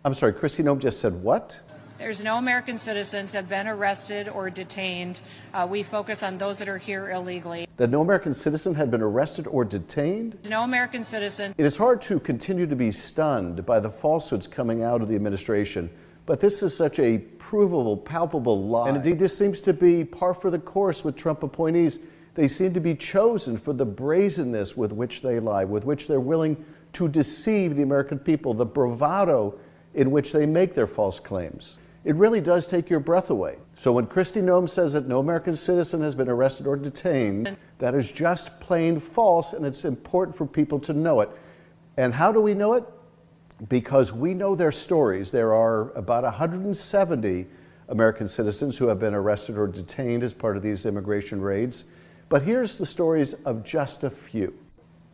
I'm sorry, Kristi Noem just said what? There's no American citizens have been arrested or detained. We focus on those that are here illegally. That no American citizen had been arrested or detained? No American citizen. It is hard to continue to be stunned by the falsehoods coming out of the administration, but this is such a provable, palpable lie. And indeed, this seems to be par for the course with Trump appointees. They seem to be chosen for the brazenness with which they lie, with which they're willing to deceive the American people, the bravado in which they make their false claims. It really does take your breath away. So when Kristi Noem says that no American citizen has been arrested or detained, that is just plain false, and it's important for people to know it. And how do we know it? Because we know their stories. There are about 170 American citizens who have been arrested or detained as part of these immigration raids. But here's the stories of just a few.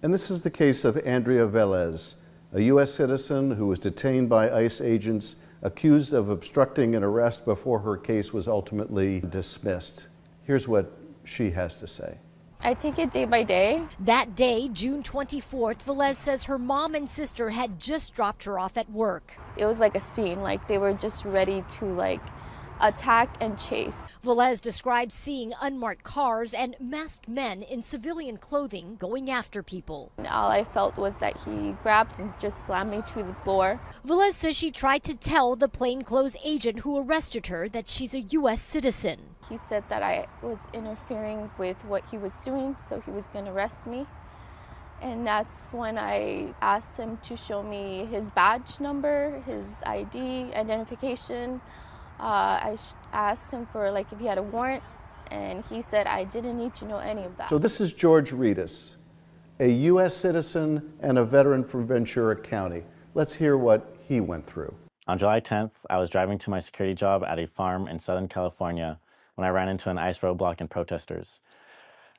And this is the case of Andrea Velez, a U.S. citizen who was detained by ICE agents accused of obstructing an arrest before her case was ultimately dismissed. Here's what she has to say. I take it day by day. That day, June 24th, Velez says her mom and sister had just dropped her off at work. It was like a scene, like they were just ready to attack and chase. Velez describes seeing unmarked cars and masked men in civilian clothing going after people. And all I felt was that he grabbed and just slammed me to the floor. Velez says she tried to tell the plainclothes agent who arrested her that she's a U.S. citizen. He said that I was interfering with what he was doing, so he was going to arrest me. And that's when I asked him to show me his badge number, his ID, identification. I asked him for if he had a warrant, and he said I didn't need to know any of that. So this is George Reedus, a U.S. citizen and a veteran from Ventura County. Let's hear what he went through. On July 10th, I was driving to my security job at a farm in Southern California when I ran into an ICE roadblock and protesters.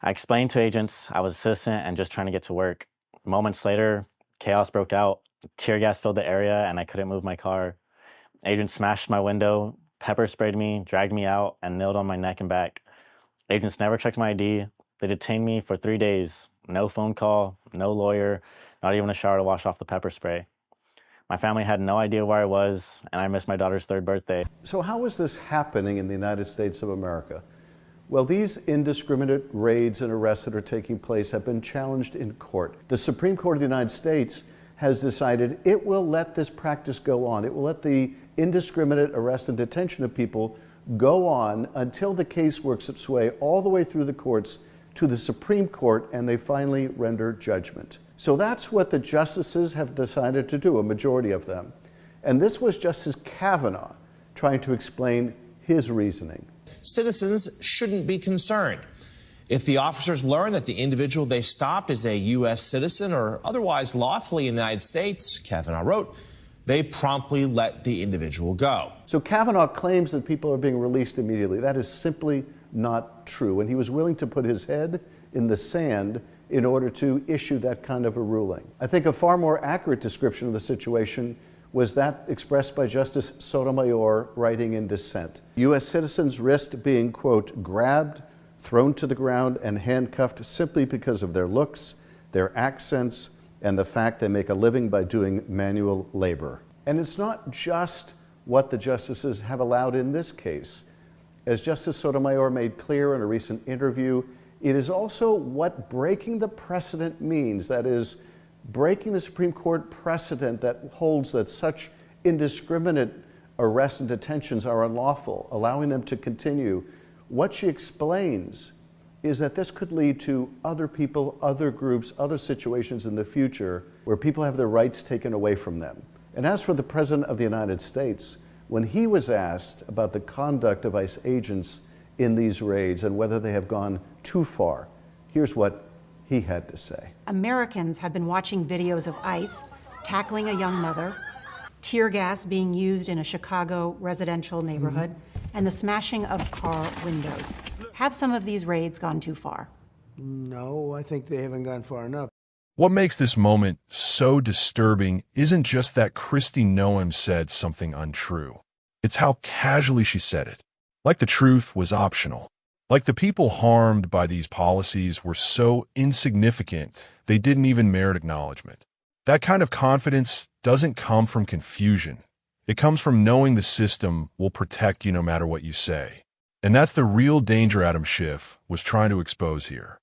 I explained to agents I was a citizen and just trying to get to work. Moments later, chaos broke out. Tear gas filled the area and I couldn't move my car. Agents smashed my window, pepper sprayed me, dragged me out, and knelt on my neck and back. Agents never checked my ID. They detained me for 3 days. No phone call, no lawyer, not even a shower to wash off the pepper spray. My family had no idea where I was, and I missed my daughter's 3rd birthday. So how is this happening in the United States of America? Well, these indiscriminate raids and arrests that are taking place have been challenged in court. The Supreme Court of the United States has decided it will let this practice go on. It will let the indiscriminate arrest and detention of people go on until the case works its way all the way through the courts to the Supreme Court and they finally render judgment. So that's what the justices have decided to do, a majority of them. And this was Justice Kavanaugh trying to explain his reasoning. Citizens shouldn't be concerned. If the officers learn that the individual they stopped is a U.S. citizen or otherwise lawfully in the United States, Kavanaugh wrote, they promptly let the individual go. So Kavanaugh claims that people are being released immediately. That is simply not true. And he was willing to put his head in the sand in order to issue that kind of a ruling. I think a far more accurate description of the situation was that expressed by Justice Sotomayor writing in dissent. U.S. citizens risked being, quote, grabbed, thrown to the ground, and handcuffed simply because of their looks, their accents, and the fact they make a living by doing manual labor. And it's not just what the justices have allowed in this case. As Justice Sotomayor made clear in a recent interview, it is also what breaking the precedent means. That is, breaking the Supreme Court precedent that holds that such indiscriminate arrests and detentions are unlawful, allowing them to continue. What she explains is that this could lead to other people, other groups, other situations in the future where people have their rights taken away from them. And as for the President of the United States, when he was asked about the conduct of ICE agents in these raids and whether they have gone too far, here's what he had to say. Americans have been watching videos of ICE tackling a young mother, tear gas being used in a Chicago residential neighborhood, and the smashing of car windows. Have some of these raids gone too far? No, I think they haven't gone far enough. What makes this moment so disturbing isn't just that Kristi Noem said something untrue. It's how casually she said it. Like the truth was optional. Like the people harmed by these policies were so insignificant, they didn't even merit acknowledgement. That kind of confidence doesn't come from confusion. It comes from knowing the system will protect you no matter what you say. And that's the real danger Adam Schiff was trying to expose here.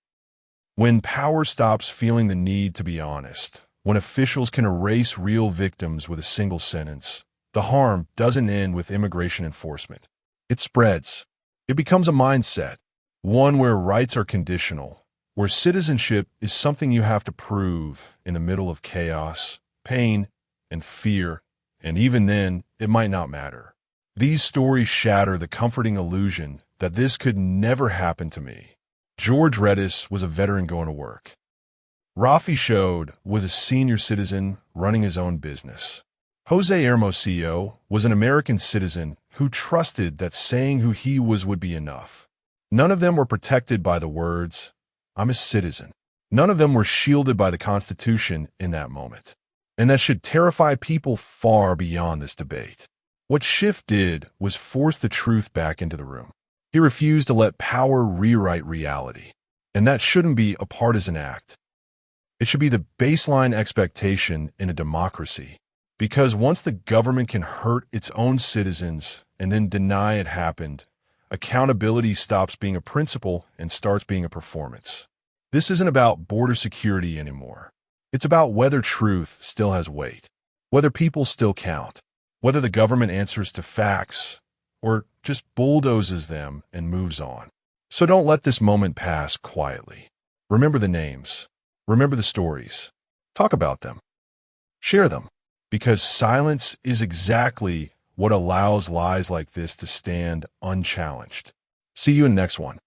When power stops feeling the need to be honest, when officials can erase real victims with a single sentence, the harm doesn't end with immigration enforcement. It spreads. It becomes a mindset, one where rights are conditional, where citizenship is something you have to prove in the middle of chaos, pain, and fear, and even then, it might not matter. These stories shatter the comforting illusion that this could never happen to me. George Redis was a veteran going to work. Rafi Shode was a senior citizen running his own business. Jose Hermosillo was an American citizen who trusted that saying who he was would be enough. None of them were protected by the words, "I'm a citizen." None of them were shielded by the Constitution in that moment. And that should terrify people far beyond this debate. What Schiff did was force the truth back into the room. He refused to let power rewrite reality. And that shouldn't be a partisan act. It should be the baseline expectation in a democracy. Because once the government can hurt its own citizens and then deny it happened, accountability stops being a principle and starts being a performance. This isn't about border security anymore. It's about whether truth still has weight, whether people still count, whether the government answers to facts or just bulldozes them and moves on. So don't let this moment pass quietly. Remember the names. Remember the stories. Talk about them. Share them. Because silence is exactly what allows lies like this to stand unchallenged. See you in the next one.